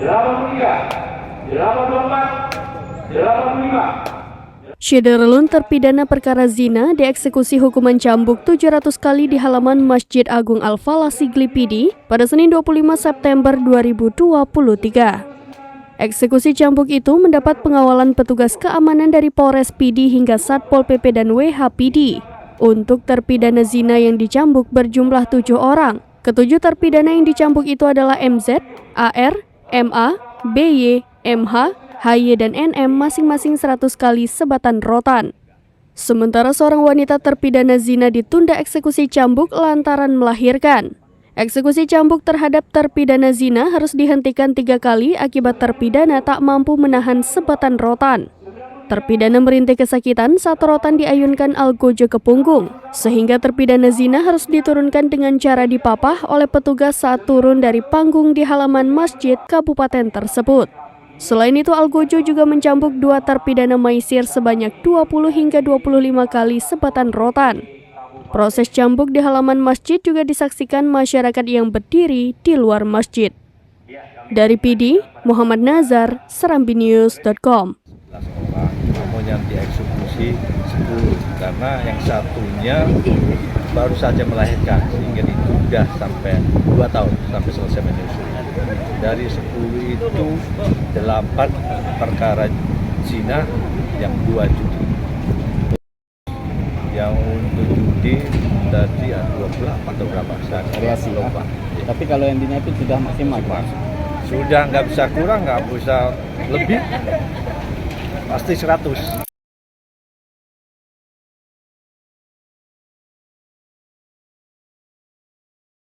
83, 84, 85. Syederlun terpidana perkara zina dieksekusi hukuman cambuk 700 kali di halaman Masjid Agung Al-Falah Sigli Pidi pada Senin 25 September 2023. Eksekusi cambuk itu mendapat pengawalan petugas keamanan dari Polres Pidi hingga Satpol PP dan WH Pidi. Untuk terpidana zina yang dicambuk berjumlah 7 orang. Ketujuh terpidana yang dicambuk itu adalah MZ, AR, MA, BY, MH, HY dan NM masing-masing 100 kali sebatan rotan. Sementara seorang wanita terpidana zina ditunda eksekusi cambuk lantaran melahirkan. Eksekusi cambuk terhadap terpidana zina harus dihentikan 3 kali akibat terpidana tak mampu menahan sebatan rotan. Terpidana merintih kesakitan saat rotan diayunkan algojo ke punggung, sehingga terpidana zina harus diturunkan dengan cara dipapah oleh petugas saat turun dari panggung di halaman masjid kabupaten tersebut. Selain itu, algojo juga mencambuk 2 terpidana maisir sebanyak 20 hingga 25 kali sebatan rotan. Proses cambuk di halaman masjid juga disaksikan masyarakat yang berdiri di luar masjid. Dari Pidi, Muhammad Nazar, serambinews.com. Namun yang dieksekusi 10 karena yang satunya baru saja melahirkan sehingga ditunda sampai 2 tahun sampai selesai menyusui. Dari 10 itu 8 perkara zina, yang 2 judi. Yang untuk judi tadi 20 atau berapa? Variasi lupa. Ya. Tapi kalau yang zina itu sudah maksimal. Sudah nggak bisa kurang, nggak bisa lebih, pasti 100.